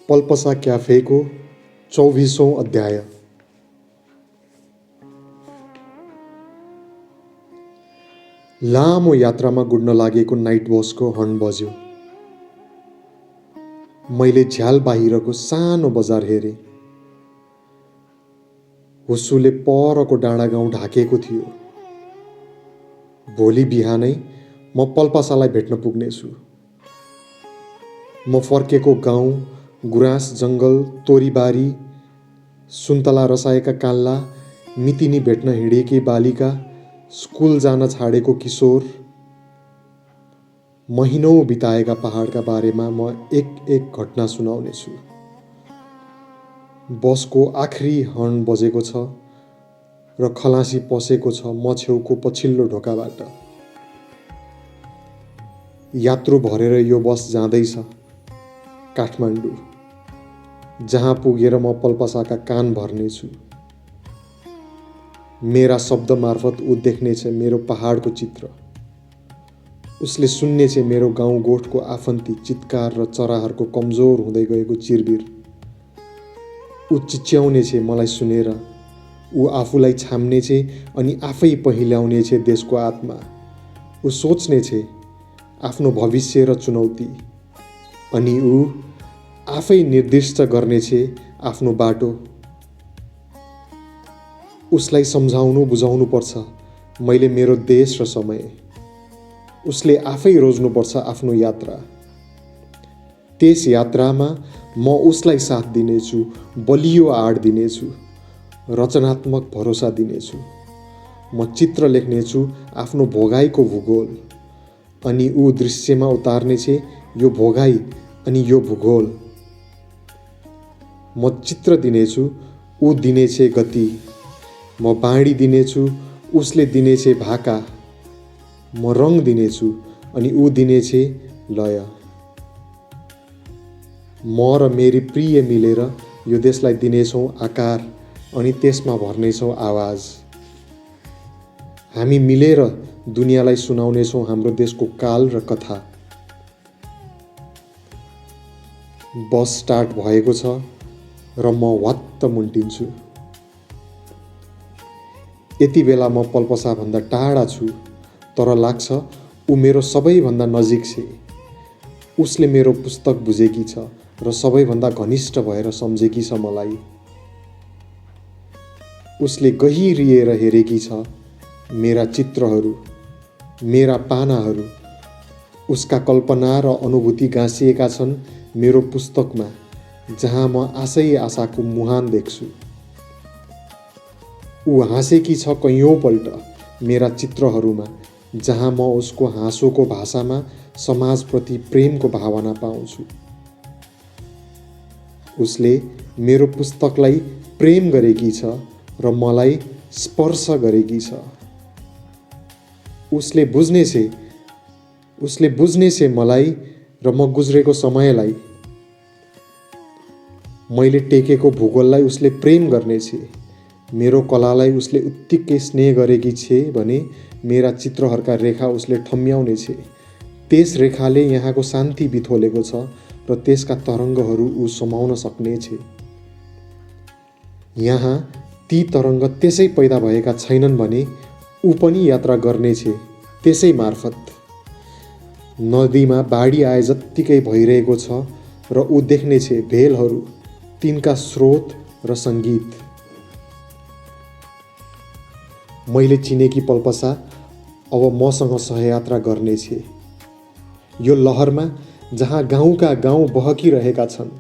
पल्पसा क्याफेको 24औं अध्याय। लामो यात्रामा गुड्न लागेको नाइट बसको हर्न बज्यो। मैले झ्याल बाहिरको सानो बजार हेरेँ। हुस्सुले परको डाँडागाउँ ढाकेको थियो। भोलि बिहानै म पल्पसालाई भेट्न पुग्नेछु। म फर्केको गाउँ, गुराँस जङ्गल, तोरीबारी, सुन्तला रसाएका कान्ला, मितिनी भेट्न हिँडेकी बालिका, स्कुल जान छाडेको किशोर, महिनौँ बिताएका पहाडका बारेमा म एक घटना सुनाउनेछु। बसको आखिरी हर्न बजेको छ र खलासी पसेको छ म छेउको पछिल्लो ढोकाबाट। यात्रु भरेर यो बस जाँदैछ काठमाडौँ, जहाँ पुगेर म पल्पसाका कान भर्नेछु। मेरा शब्द मार्फत ऊ देख्नेछ मेरो पहाडको चित्र। उसले सुन्नेछ मेरो गाउँ गोठको आफन्ती चित्कार र चराहरूको कमजोर हुँदै गएको चिरबिर। ऊ चिच्याउनेछ मलाई सुनेर। ऊ आफूलाई छाम्नेछ अनि आफै पहिल्याउनेछ देशको आत्मा। ऊ सोच्नेछ आफ्नो भविष्य र चुनौती, अनि ऊ आफै निर्दिष्ट गर्नेछ आफ्नो बाटो। उसलाई सम्झाउनु बुझाउनु पर्छ मैले मेरो देश र समय। उसले आफै रोज्नुपर्छ आफ्नो यात्रा। त्यस यात्रामा म उसलाई साथ दिनेछु, बलियो आड दिनेछु, रचनात्मक भरोसा दिनेछु। म चित्र लेख्नेछु आफ्नो भोगाईको भूगोल, अनि ऊ दृश्यमा उतार्नेछ यो भोगाई अनि यो भूगोल। म चित्र दिनेछु, ऊ दिनेछ गति। म बाँडी दिनेछु, उसले दिनेछ भाका। म रङ दिनेछु अनि ऊ दिनेछ लय। म र मेरी प्रिय मिलेर यो देशलाई दिनेछौँ आकार अनि त्यसमा भर्नेछौँ आवाज। हामी मिलेर दुनियाँलाई सुनाउनेछौँ हाम्रो देशको काल र कथा। बस स्टार्ट भएको छ र म वात्त मुन्टिन्छु। यति बेला म पल्पसाभन्दा टाढा छु, तर लाग्छ ऊ मेरो सबैभन्दा नजिक छ। उसले मेरो पुस्तक बुझेकी छ र सबैभन्दा घनिष्ठ भएर सम्झेकी छ मलाई। उसले गहिरिएर हेरेकी छ मेरा चित्रहरू, मेरा पानाहरू। उसका कल्पना र अनुभूति गाँसिएका छन् मेरो पुस्तकमा, जहाँ म आशै आशाको मुहान देख्छु। ऊ हाँसेकी छ कैयौँपल्ट मेरा चित्रहरूमा, जहाँ म उसको हाँसोको भाषामा समाजप्रति प्रेमको भावना पाउँछु। उसले मेरो पुस्तकलाई प्रेम गरेकी छ र मलाई स्पर्श गरेकी छ। उसले बुझ्नेछ मलाई र म गुज्रेको समयलाई। मैले टेकेको भूगोललाई उसले प्रेम गर्नेछ। मेरो कलालाई उसले उत्तिकै स्नेह गरेकी छे भने मेरा चित्रहरूका रेखा उसले ठम्म्याउनेछ। त्यस रेखाले यहाँको शान्ति बिथोलेको छ र त्यसका तरङ्गहरू ऊ समाउन सक्नेछ। यहाँ ती तरङ्ग त्यसै पैदा भएका छैनन् भने ऊ पनि यात्रा गर्नेछ त्यसै मार्फत। नदीमा बाढी आए जत्तिकै भइरहेको छ र ऊ देख्नेछ भेलहरू, तिनका स्रोत र सङ्गीत। मैले चिनेकी पल्पसा अब मसँग सहयात्रा गर्नेछ। यो लहरमा जहाँ गाउँका गाउँ बहकिरहेका छन्।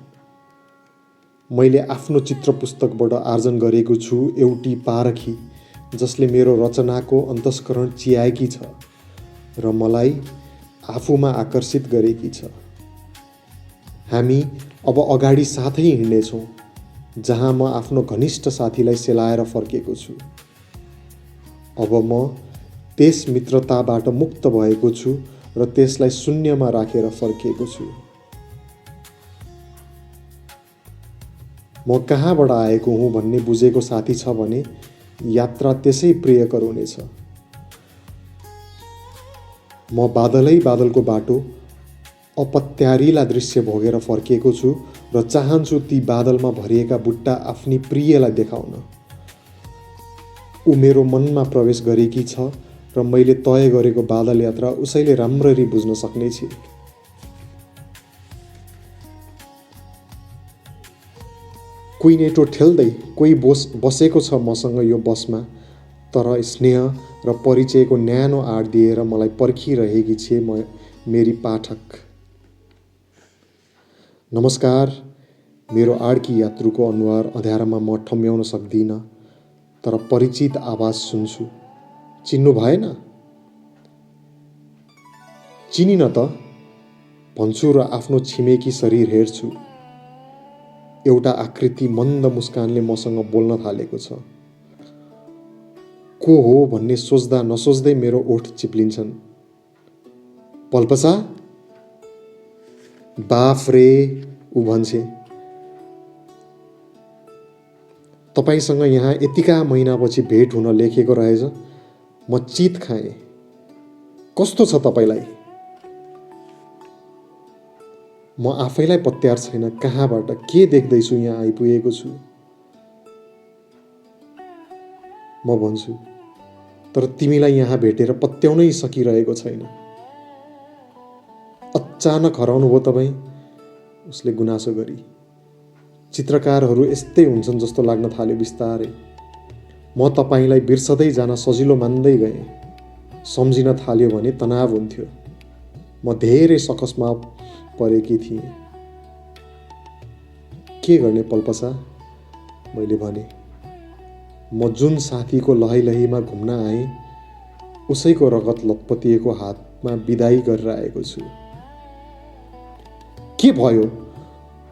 मैले आफ्नो चित्र पुस्तकबाट आर्जन गरेको छु एउटी पारखी, जसले मेरो रचनाको अन्तस्करण चियाएकी छ र मलाई आफूमा आकर्षित गरेकी छ। हामी अब अगाडि साथै हिँड्नेछौँ, जहाँ म आफ्नो घनिष्ठ साथीलाई सेलाएर फर्केको छु। अब म त्यस मित्रताबाट मुक्त भएको छु र त्यसलाई शून्यमा राखेर फर्किएको छु। म कहाँबाट आएको हुँ भन्ने बुझेको साथी छ भने यात्रा त्यसै प्रियकर हुनेछ। म बादलै बादलको बाटो अपत्यारिला दृश्य भोगेर फर्किएको छु र चाहन्छु ती बादलमा भरिएका बुट्टा आफ्नी प्रियलाई देखाउन। ऊ मेरो मनमा प्रवेश गरेकी छ र मैले तय गरेको बादल यात्रा उसैले राम्ररी बुझ्न सक्नेछ। कोही नेटो ठेल्दै कोही बसेको छ मसँग यो बसमा, तर स्नेह र परिचयको न्यानो आड दिएर मलाई पर्खिरहेकी छे मेरी पाठक। नमस्कार। मेरो आडकी यात्रुको अनुहार अँध्यारामा म ठम्ब्याउन सक्दिनँ, तर परिचित आवाज सुन्छु। चिन्नु भएन? चिनिन त भन्छु र आफ्नो छिमेकी शरीर हेर्छु। एउटा आकृति मन्द मुस्कानले मसँग बोल्न थालेको छ। को हो भन्ने सोच्दा नसोच्दै मेरो ओठ चिप्लिन्छन्। पल्पसा? बाफ रे, ऊ भन्छे। तपाईसँग यहाँ यतिका महिनापछि भेट हुन लेखेको रहेछ। म चित खाएँ। कस्तो छ तपाईलाई? म आफैलाई पत्यार छैन कहाँबाट के देख्दैछु यहाँ आइपुगेको छु। म भन्छु, तर तिमीलाई यहाँ भेटेर पत्याउनै सकिरहेको छैन। अचानक हराउनुभयो तपाईँ, उसले गुनासो गरी। चित्रकारहरू यस्तै हुन्छन् जस्तो लाग्न थाल्यो बिस्तारै। म तपाईँलाई बिर्सदै जान सजिलो मान्दै गएँ। सम्झिन थाल्यो भने तनाव हुन्थ्यो। म धेरै सकसमा परेकी थिएँ। के गर्ने पल्पसा, मैले भने। म जुन साथीको लहैलहीमा घुम्न आएँ उसैको रगत लतपतिएको हातमा बिदाई गरेर आएको छु। के भयो?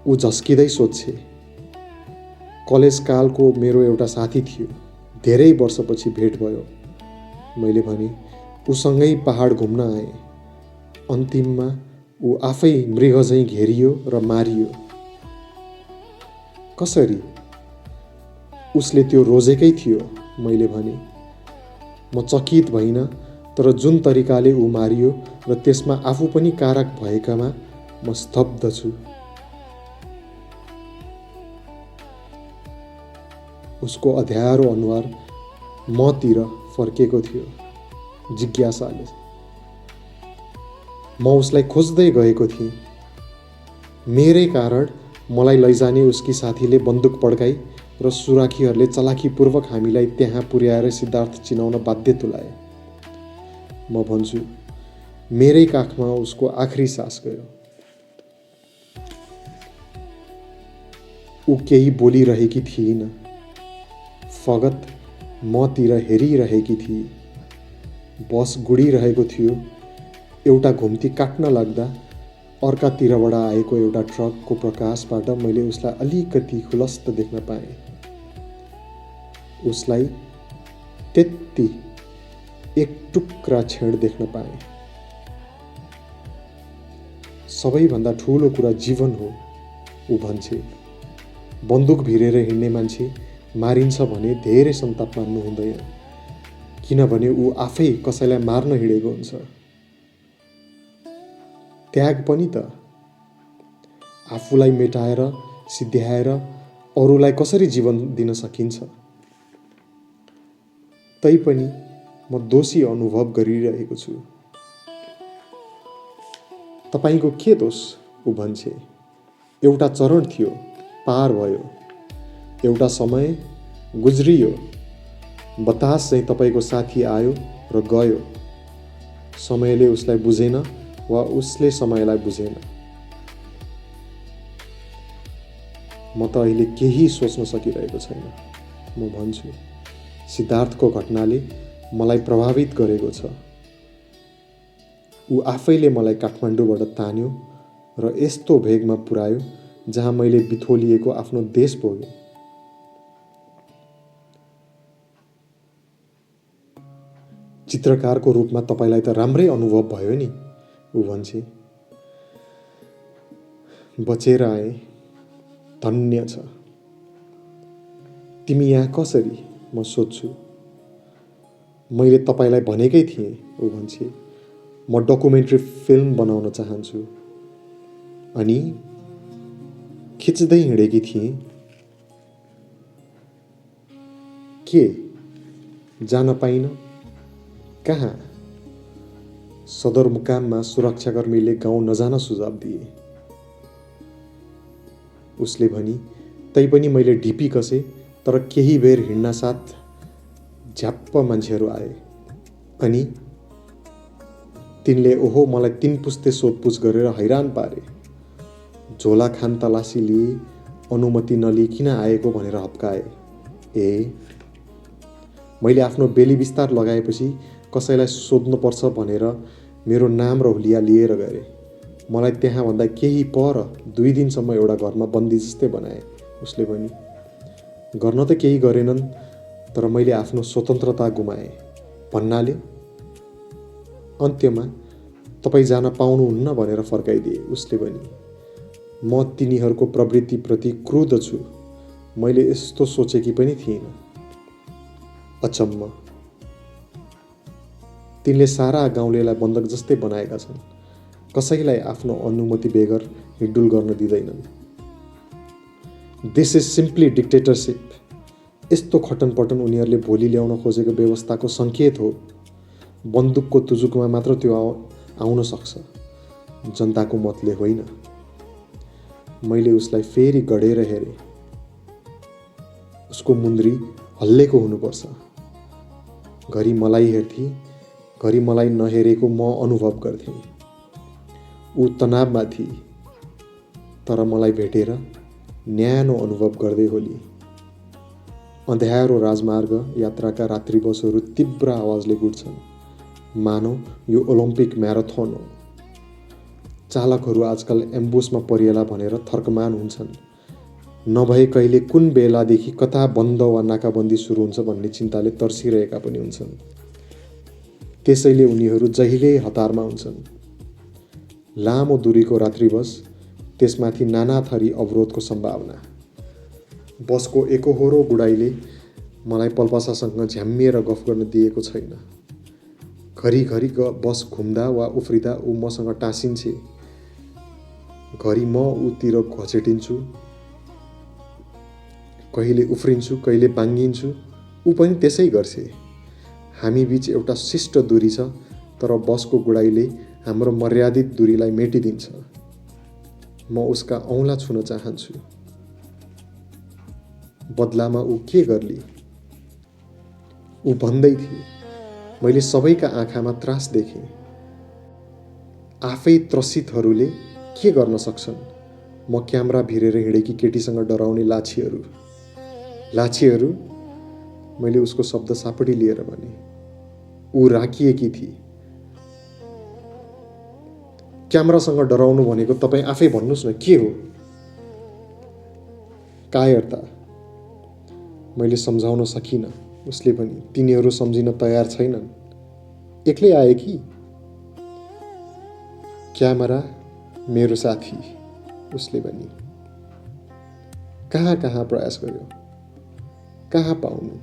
ऊ झस्किँदै सोध्छे। कलेज कालको मेरो एउटा साथी थियो। धेरै वर्षपछि भेट भयो। मैले भने, उसँगै पहाड घुम्न आएँ। अन्तिममा ऊ आफै मृग झैँ घेरियो र मारियो। कसरी? उसले त्यो रोजेकै थियो, मैले भने। म चकित भइनँ, तर जुन तरिकाले ऊ मारियो र त्यसमा आफू पनि कारक भएकामा म स्तब्ध छु। उसको अँध्यारो अनुहार मतिर फर्केको थियो जिज्ञासाले। म उसलाई खोज्दै गएको थिएँ। मेरै कारण मलाई लैजाने उसकी साथीले बन्दुक पड्काई र सुराखीहरूले चलाखीपूर्वक हामीलाई त्यहाँ पुर्याएर सिद्धार्थ चिनाउन बाध्य तुलाए। म भन्छु, मेरै काखमा उसको आखिरी सास गयो। ऊ केही बोलिरहेकी थिइन। फगत मतिर हेरिरहेकी थिए। बस गुडिरहेको थियो। एउटा घुम्ती काट्न लाग्दा अर्कातिरबाट आएको एउटा ट्रकको प्रकाशबाट मैले उसलाई अलिकति खुलस्त देख्न पाएँ। उसलाई त्यति एक टुक्रा छेड देख्न पाएँ। सबैभन्दा ठुलो कुरा जीवन हो, ऊ भन्छे। बन्दुक भिरेर हिँड्ने मान्छे मारिन्छ भने धेरै सन्ताप मान्नु हुँदैन, किनभने ऊ आफै कसैलाई मार्न हिँडेको हुन्छ। त्याग पनि त। आफूलाई मेटाएर सिद्ध्याएर अरूलाई कसरी जीवन दिन सकिन्छ? तैपनि म दोषी अनुभव गरिरहेको छु। तपाईको के दोष? ऊ भन्छे। एउटा चरण थियो, पार भयो। एउटा समय गुज्रियो। बतास चाहिँ तपाईको साथी आयो र गयो। समयले उसलाई बुझेन वा उसले समयलाई बुझेन। म त अहिले केही सोच्न सकिरहेको छैन। म भन्छु, सिद्धार्थको घटनाले मलाई प्रभावित गरेको छ। ऊ आफैले मलाई काठमाडौँबाट तान्यो र यस्तो भेगमा पुर्यायो जहाँ मैले बिथोलिएको आफ्नो देश भोगेँ। चित्रकारको रूपमा तपाईलाई त राम्रै अनुभव भयो नि, ऊ भन्छे। बचेर आएँ, धन्य छ। तिमी यहाँ कसरी? म सोध्छु। मैले तपाईँलाई भनेकै थिएँ, ऊ भन्छे। म डकुमेन्ट्री फिल्म बनाउन चाहन्छु। अनि खिच्दै हिँडेकी थिएँ। के जान पाइन? कहाँ? सदरमुकाममा सुरक्षाकर्मीले गाउँ नजान सुझाव दिए। उसले भनी, तैपनि मैले ढिपी कसे, तर केही बेर हिँड्नासाथ झ्याप्प मान्छेहरू आए। अनि तिनले ओहो मलाई 3 पुस्ते सोधपुछ गरेर हैरान पारे। झोला खान तलासी लिए, अनुमति नलिई किन आएको भनेर हप्काए। मैले आफ्नो बेली विस्तार लगाएपछि कसैलाई सोध्नुपर्छ भनेर मेरो नाम र हुलिया लिएर गए। मलाई त्यहाँभन्दा केही पर 2 दिनसम्म एउटा घरमा बन्दी जस्तै बनाए। उसले भनी, गर्न त केही गरेनन्, तर मैले आफ्नो स्वतन्त्रता गुमाएँ भन्नाले अन्त्यमा तपाईँ जान पाउनुहुन्न भनेर फर्काइदिए। उसले भनी, म तिनीहरूको प्रवृत्तिप्रति क्रुद्ध छु। मैले यस्तो सोचेकी पनि थिइनँ। अचम्म, तिनले सारा गाउँलेलाई बन्धक जस्तै बनाएका छन्। कसैलाई आफ्नो अनुमति बेगर हिँडडुल गर्न दिँदैनन्। This is simply dictatorship. यस्तो खटनपटन उनीहरूले भोलि ल्याउन खोजेको व्यवस्थाको सङ्केत हो। बन्दुकको तुजुकमा मात्र त्यो आउन सक्छ, जनताको मतले होइन। मैले उसलाई फेरि गढेर हेरेँ। उसको मुन्द्री हल्लेको हुनुपर्छ। घरि मलाई हेर्थी, घरि मलाई नहेरेको म अनुभव गर्थेँ। ऊ तनावमा थिए, तर मलाई भेटेर न्यानो अनुभव गर्दै होली। अँध्यारो राजमार्ग यात्राका रात्रि बसहरू तीव्र आवाजले गुड्छन्, मानौ यो ओलम्पिक म्याराथन हो। चालकहरू आजकल एम्बुसमा परिएला भनेर थर्कमान हुन्छन्। नभए कहिले कुन बेलादेखि कता बन्द वा नाकाबन्दी सुरु हुन्छ भन्ने चिन्ताले तर्सिरहेका पनि हुन्छन्। त्यसैले उनीहरू जहिल्यै हतारमा हुन्छन्। लामो दूरीको रात्रि बस, त्यसमाथि नाना थरी अवरोधको सम्भावना। बसको एकोहोरो गुडाइले मलाई पल्पसासँग झ्याम्मिएर गफ गर्न दिएको छैन। घरिघरि बस घुम्दा वा उफ्रिँदा ऊ मसँग टाँसिन्छे। घरि म ऊतिर घचेटिन्छु, कहिले उफ्रिन्छु, कहिले बाङ्गिन्छु। ऊ पनि त्यसै गर्छे। हामी बीच एउटा शिष्ट दूरी छ, तर बसको गुडाइले हाम्रो मर्यादित दूरीलाई मेटिदिन्छ। म उसका औँला छुन चाहन्छु। बदलामा ऊ के गर्ली? ऊ भन्दै थिए। मैले सबैका आँखामा त्रास देखेँ। आफै त्रसितहरूले के गर्न सक्छन्? म क्यामेरा भिरेर हिँडेकी केटीसँग डराउने लाछीहरू। लाछीहरू? मैले उसको शब्द सापडी लिएर भने। ऊ राखिएकी थिए। क्यामेरासँग डराउनु भनेको तपाईँ आफै भन्नुहोस् न, के हो? कायरता। मैले सम्झाउन सकिनँ। उसले भनी, तिनीहरू सम्झिन तयार छैनन्। एक्लै आए कि? क्यामेरा मेरो साथी, उसले भनी। कहाँ कहाँ प्रयास गर्यो? कहाँ पाउनु?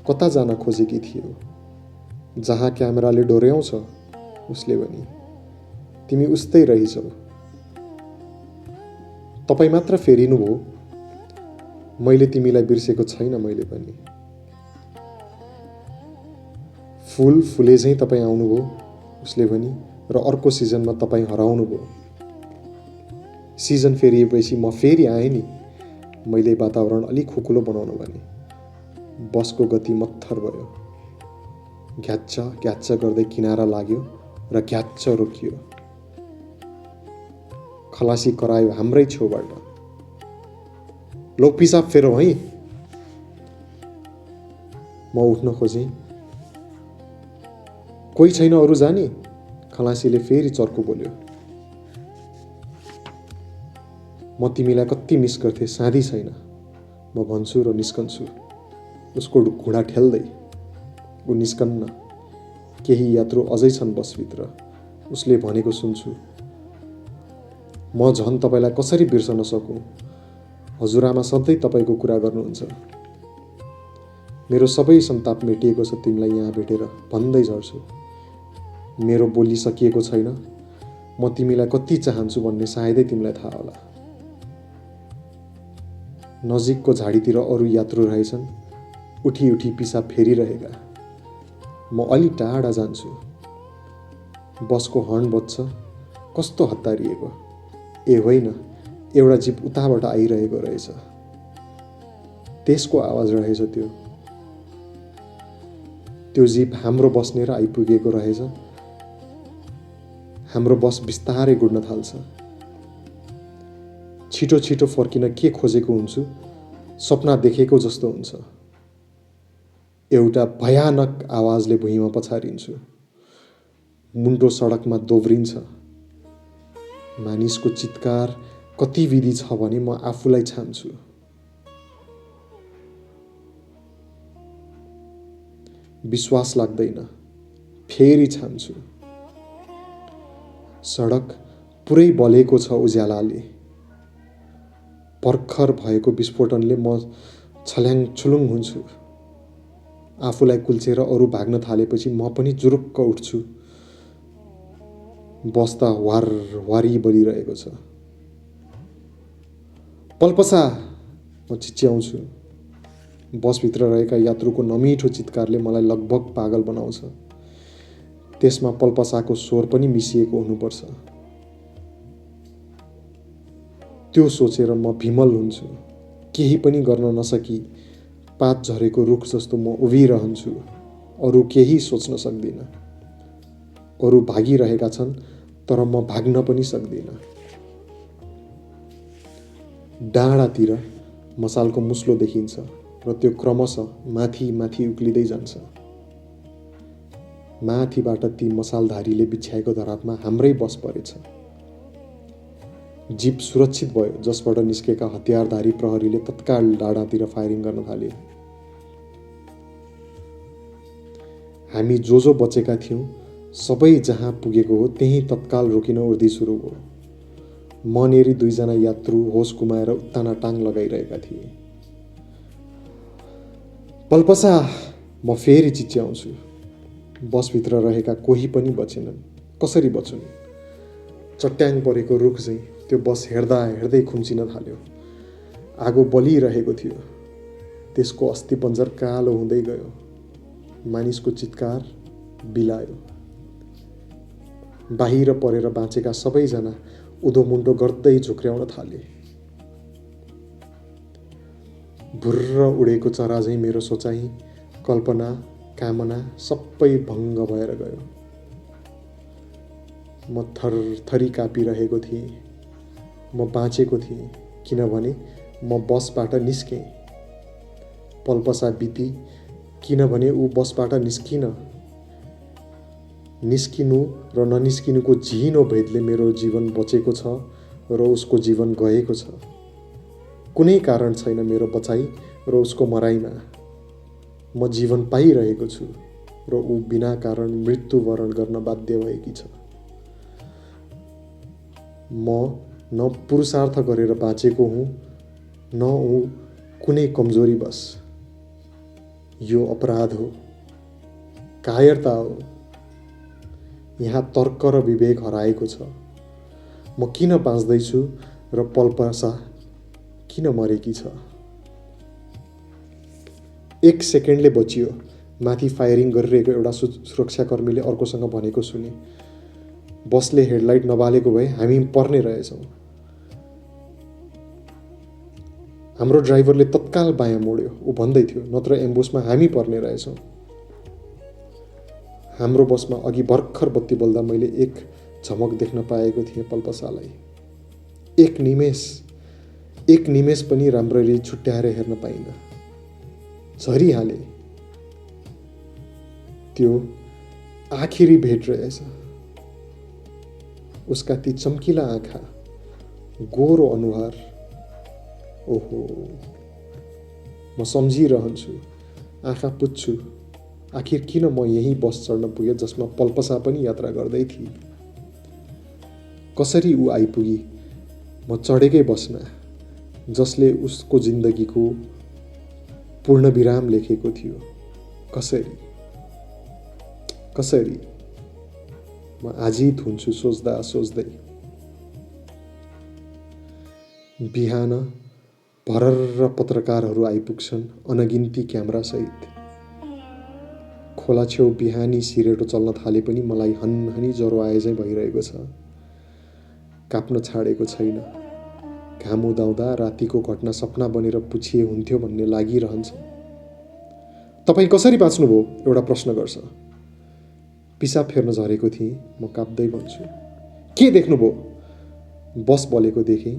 कता जान खोजेकी थियो? जहाँ क्यामेराले डोर्याउँछ, उसले भनी। तिमी उस्तै रहिछौ। तपाईँ मात्र फेरिनु भो। मैले तिमीलाई बिर्सेको छैन, मैले पनि। फुल फुले झैँ तपाईँ आउनुभयो, उसले भनी, र अर्को सिजनमा तपाईँ हराउनुभयो। सिजन फेरिएपछि म फेरि आएँ नि। मैले वातावरण अलिक खुकुलो बनाउन भने। बसको गति मत्थर भयो। घ्याच्च घ्याच्च गर्दै किनारा लाग्यो र घ्याच्च रोकियो। खलासी करायो हाम्रै छेउबाट, लोक पिसाब फेरौँ है। म उठ्न खोजेँ। कोही छैन अरू जाने? खलासीले फेरि चर्को बोल्यो। म तिमीलाई कति मिस गर्थेँ, साँधी छैन। म भन्छु र निस्कन्छु। उसको घुँडा ठेल्दै। ऊ निस्कन्न। केही यात्रु अझै छन् बसभित्र। उसले भनेको सुन्छु। म झन् तपाईँलाई कसरी बिर्सन सकूँ? हजुरआमा सधैँ तपाईँको कुरा गर्नुहुन्छ। मेरो सबै सन्ताप मेटिएको छ तिमीलाई यहाँ भेटेर भन्दै झर्छु। मेरो बोली सकिएको छैन। म तिमीलाई कति चाहन्छु भन्ने सायदै तिमीलाई थाहा होला। नजिकको झाडीतिर अरू यात्रु रहेछन्, उठी उठी पिसाब फेरिरहेका। म अलि टाढा जान्छु। बसको हर्न बज्छ, कस्तो हतारिएको। ए होइन, एउटा जिप उताबाट आइरहेको रहेछ। त्यसको आवाज रहेछ त्यो। त्यो जिप हाम्रो बस्नेर आइपुगेको रहेछ। हाम्रो बस बिस्तारै गुड्न थाल्छ। छिटो छिटो फर्किन के खोजेको हुन्छु, सपना देखेको जस्तो हुन्छ। एउटा भयानक आवाजले भुइँमा पछारिन्छु। मुन्टो सडकमा दोब्रिन्छ। मानिसको चित्कार कति विधि छ भने म आफूलाई छान्छु। विश्वास लाग्दैन, फेरि छान्छु। सडक पुरै बलेको छ उज्यालाले। भर्खर भएको विस्फोटनले म छल्याङ छुलुङ हुन्छु। आफूलाई कुल्चेर अरू भाग्न थालेपछि म पनि जुरुक्क उठ्छु। बस त वार वारी बलिरहेको छ। पल्पसा, म चिच्याउँछु। बसभित्र रहेका यात्रुको नमिठो चित्कारले मलाई लगभग पागल बनाउँछ। त्यसमा पल्पसाको स्वर पनि मिसिएको हुनुपर्छ। त्यो सोचेर म विमल हुन्छु। केही पनि गर्न नसकी पात झरेको रुख जस्तो म उभिरहन्छु। अरू केही सोच्न सक्दिनँ। अरू भागिरहेका छन्, तर म भाग्न पनि सक्दिनँ। डाँडातिर मसालको मुस्लो देखिन्छ र त्यो क्रमशः माथि माथि उक्लिँदै जान्छ। माथिबाट ती मसालधारीले बिछ्याएको धरापमा हाम्रै बस परेछ। जिप सुरक्षित भयो, जसबाट निस्केका हतियारधारी प्रहरीले तत्काल डाँडातिर फायरिङ गर्न थाले। हामी जो बचेका थियौँ, सबै जहाँ पुगेको हो त्यहीँ तत्काल रोकिन उर्दी सुरु भयो। मनेरी 2 जना यात्रु होस गुमाएर उत्ताना टाङ लगाइरहेका थिए। पल्पसा, म फेरि चिच्याउँछु। बसभित्र रहेका कोही पनि बचेनन्। कसरी बचुन्? चट्याङ परेको रुख चाहिँ त्यो बस हेर्दा हेर्दै खुम्चिन थाल्यो। आगो बलिरहेको थियो। त्यसको अस्थिपञ्जर कालो हुँदै गयो। मानिसको चित्कार बिलायो। बाहिर परेर बाँचेका सबैजना उधोमुन्टो गर्दै झुक्र्याउन थाले। भुर्र उडेको चरा झैँ मेरो सोचाइ, कल्पना, कामना सबै भङ्ग भएर गयो। म थरथरी काँपिरहेको थिएँ। म बाँचेको थिएँ किनभने म बसबाट निस्केँ। पल्पसा बिती किनभने ऊ बसबाट निस्किन। निस्किनु र ननिस्किनुको झिनो भेदले मेरो जीवन बचेको छ र उसको जीवन गएको छ। कुनै कारण छैन मेरो बचाइ र उसको मराइमा। म जीवन पाइरहेको छु र ऊ बिना कारण मृत्युवरण गर्न बाध्य भएकी छ। म न पुरुषार्थ गरेर बाँचेको हुँ, न ऊ कुनै कमजोरीवश। यो अपराध हो, कायरता हो। यहाँ तर्क र विवेक हराएको छ। म किन बाँच्दैछु र पल्पसा किन मरेकी छ? 1 सेकेन्डले बचियो। माथि फायरिङ गरिरहेको एउटा सुरक्षाकर्मीले अर्कोसँग भनेको सुने। बसले हेडलाइट नबालेको भए हामी पर्ने रहेछौँ। हाम्रो ड्राइभरले तत्काल बायाँ मोड्यो। ऊ भन्दै थियो, नत्र एम्बुसमा हामी पर्ने रहेछौँ। हाम्रो बसमा अघि भर्खर बत्ती बल्दा मैले एक झमक देख्न पाएको थिएँ पल्पसालाई। एक निमेष पनि राम्ररी छुट्याएर हेर्न पाइनँ। झरिहाले। त्यो आखिरी भेट रहेछ। उसका ती चम्किला आँखा, गोरो अनुहार। ओहो, म सम्झिरहन्छु, आँखा पुज्छु। आखिर किन म यही बस चढ्न पुगेँ जसमा पल्पसा पनि यात्रा गर्दै थिए? कसरी ऊ आइपुगी म चढेकै बसमा, जसले उसको जिन्दगीको पूर्णविराम लेखेको थियो? कसरी? म आजित हुन्छु सोच्दा सोच्दै। बिहान भरर पत्रकारहरू आइपुग्छन् अनगिन्ती क्यामेरासहित। खोला छेउ बिहानी सिरेटो चल्न थाले पनि मलाई हनहनी ज्वरो आए झैँ भइरहेको छ। काप्न छाडेको छैन। घाम उदाउँदा रातिको घटना सपना बनेर पुछिए हुन्थ्यो भन्ने लागिरहन्छ। तपाईँ कसरी बाँच्नुभयो? एउटा प्रश्न गर्छ। पिसाब फेर्न झरेको थिएँ, म काप्दै भन्छु। के देख्नुभयो? बस बलेको देखेँ।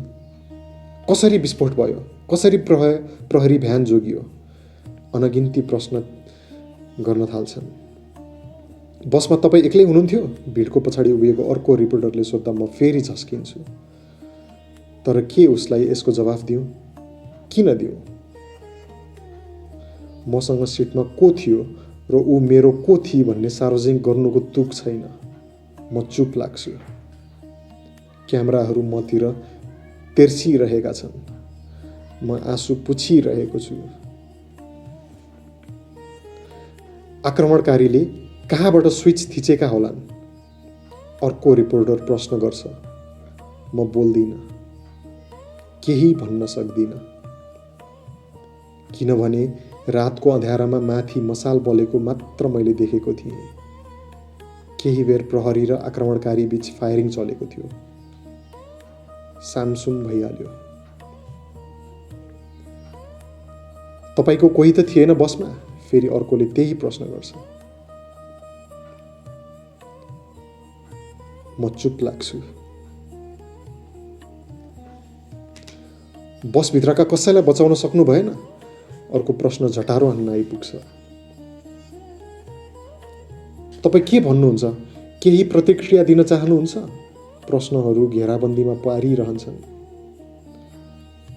कसरी विस्फोट भयो? कसरी प्रहरी भ्यान जोगियो? अनगिन्ती प्रश्न गर्न थाल्छन्। बसमा तपाईँ एक्लै हुनुहुन्थ्यो? भिडको पछाडि उभिएको अर्को रिपोर्टरले सोद्धा म फेरि झस्किन्छु। तर के उसलाई यसको जवाफ दिउँ? किन दिउँ? मसँग सिटमा को थियो र ऊ मेरो को थिए भन्ने सार्वजनिक गर्नुको तुक छैन। म चुप लाग्छु। क्यामेराहरू मतिर तेर्सिरहेका छन्। म आँसु पुछिरहेको छु। आक्रमणकारीले कहाँबाट स्विच थिचेका होलान्? अर्को रिपोर्टर प्रश्न गर्छ। म बोल्दिनँ। केही भन्न सक्दिनँ। किनभने रातको अँध्यारामा माथि मसाल बलेको मात्र मैले देखेको थिएँ। केही बेर प्रहरी र आक्रमणकारी बीच फायरिङ चलेको थियो। सामसुम भइहाल्यो। तपाईँको कोही त थिएन बसमा? फेरि अर्कोले त्यही प्रश्न गर्छ। म चुप लाग्छु। बसभित्रका कसैलाई बचाउन सक्नु भएन? अर्को प्रश्न झटारो हान्न आइपुग्छ। तपाईँ के भन्नुहुन्छ? केही प्रतिक्रिया दिन चाहनुहुन्छ? प्रश्नहरू घेराबन्दीमा पारिरहन्छन्।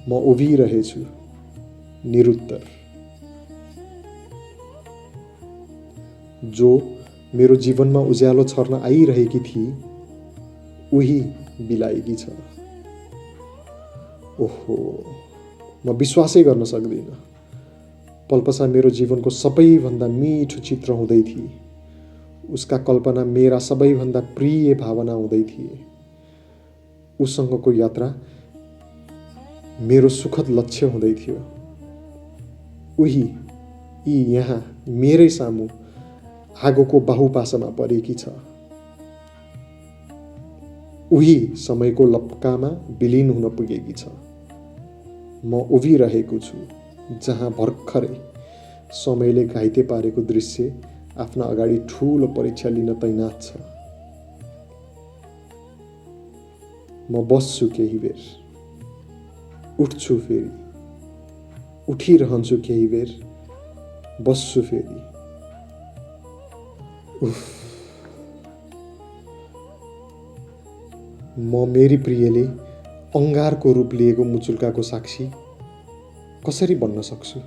म उभिरहेछु, निरुत्तर। जो मेरो जीवनमा उज्यालो छर्न आइरहेकी थिए, उही बिलाएकी छ। ओहो, म विश्वासै गर्न सक्दिनँ। पल्पसा मेरो जीवनको सबैभन्दा मिठो चित्र हुँदै थिए। उसका कल्पना मेरा सबैभन्दा प्रिय भावना हुँदै थिए। उसँगको यात्रा मेरो सुखद लक्ष्य हुँदै थियो। उही यी यहाँ मेरै सामु आगोको बाहुपासामा परेकी छ। उही समयको लपकामा विलीन हुन पुगेकी छ। म उभिरहेको छु जहाँ भर्खरै समयले घाइते पारेको दृश्य आफ्ना अगाडि ठूलो परीक्षा लिन तैनात छ। म बस्छु केही बेर, उठ्छु फेरि, उठिरहन्छु केही बेर, बस्छु फेरि। म मेरी प्रियले अंगारको रूप लिएको मुचुल्काको साक्षी कसरी बन्न सक्छु?